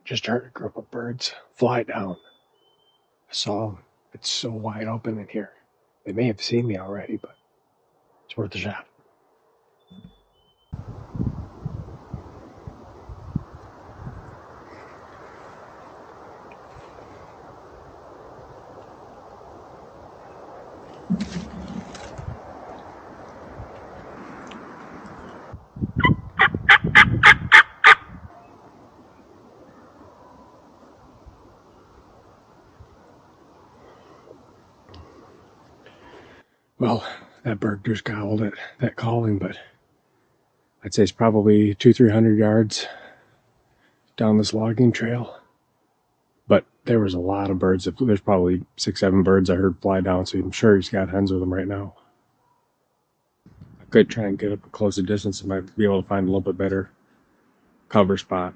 Just heard a group of birds fly down. I saw them. It's so wide open in here. They may have seen me already, but it's worth a shot. Well, that bird just gobbled at that calling, but I'd say it's probably 200-300 yards down this logging trail. But there was a lot of birds. There's probably 6-7 birds I heard fly down, so I'm sure he's got hens with him right now. I could try and get up a closer distance. I might be able to find a little bit better cover spot.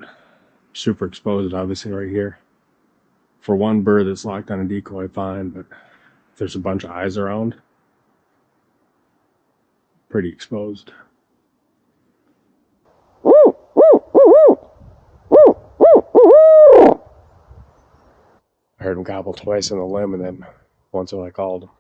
Super exposed, obviously, right here. For one bird that's locked on a decoy, fine, but if there's a bunch of eyes around, pretty exposed. I heard him gobble twice on the limb, and then once when I called him.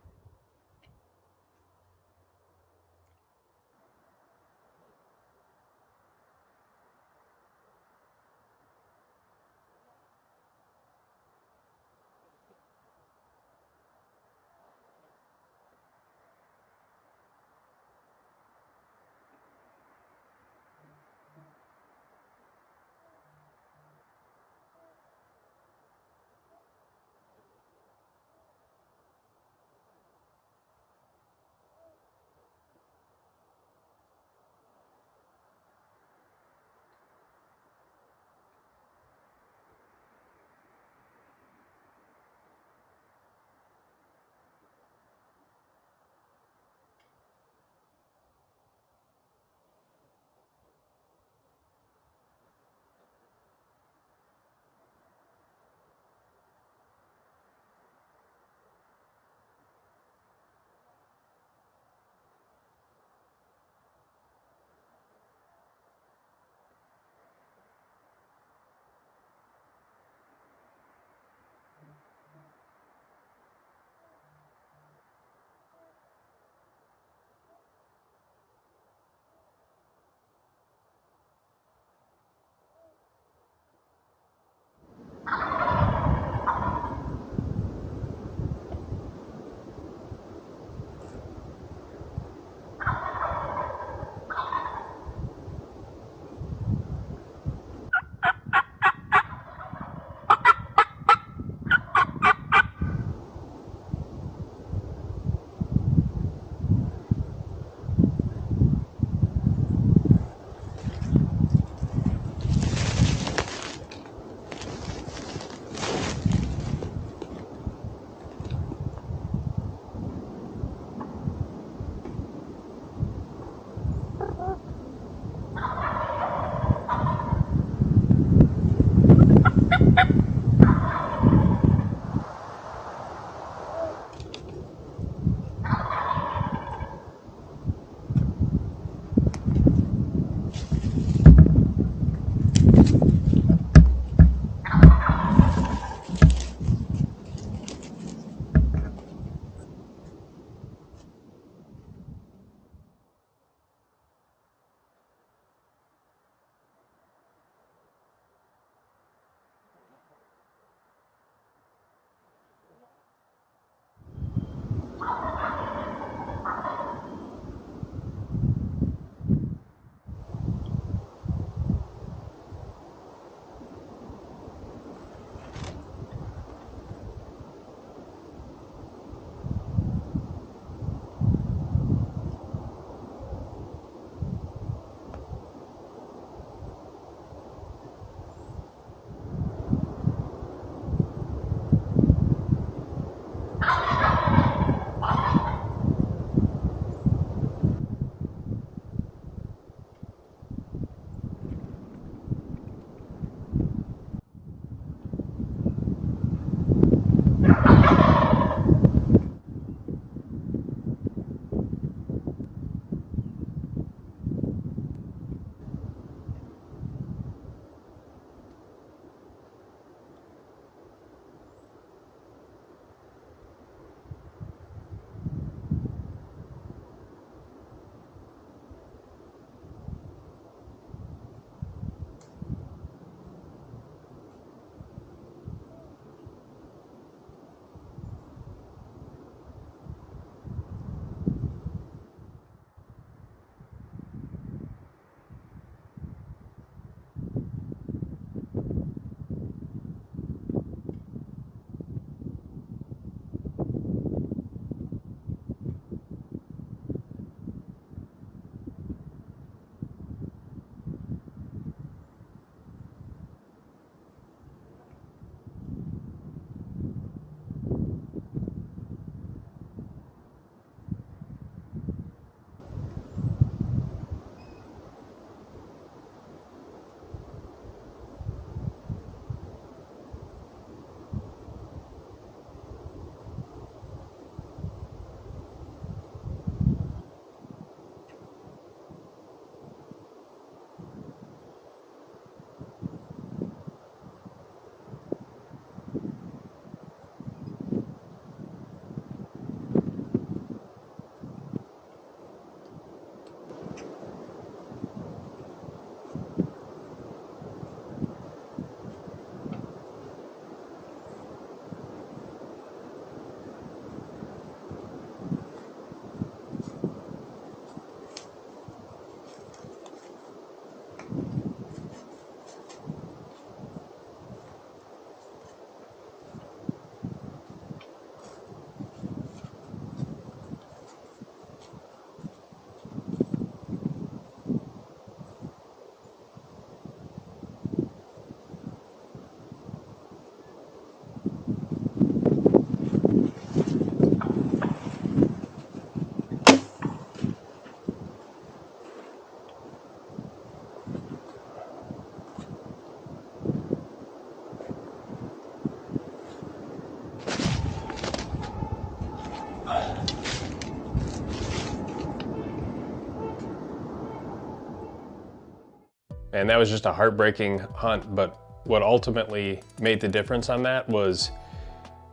And that was just a heartbreaking hunt, but what ultimately made the difference on that was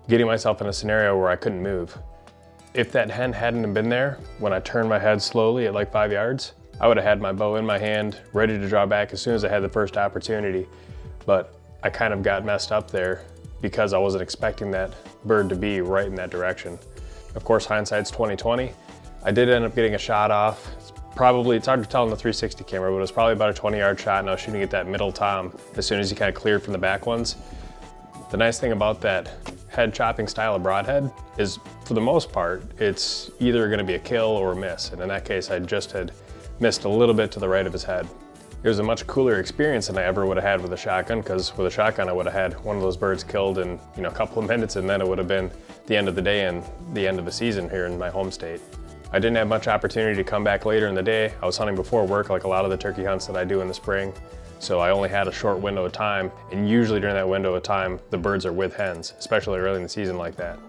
getting myself in a scenario where I couldn't move. If that hen hadn't been there, when I turned my head slowly at like 5 yards, I would have had my bow in my hand, ready to draw back as soon as I had the first opportunity. But I kind of got messed up there because I wasn't expecting that bird to be right in that direction. Of course, hindsight's 20/20. I did end up getting a shot off. It's hard to tell on the 360 camera, but it was probably about a 20-yard shot, and I was shooting at that middle tom as soon as he kind of cleared from the back ones. The nice thing about that head chopping style of broadhead is, for the most part, it's either gonna be a kill or a miss. And in that case, I just had missed a little bit to the right of his head. It was a much cooler experience than I ever would have had with a shotgun, because with a shotgun, I would have had one of those birds killed in a couple of minutes, and then it would have been the end of the day and the end of the season here in my home state. I didn't have much opportunity to come back later in the day. I was hunting before work, like a lot of the turkey hunts that I do in the spring. So I only had a short window of time, and usually during that window of time, the birds are with hens, especially early in the season like that.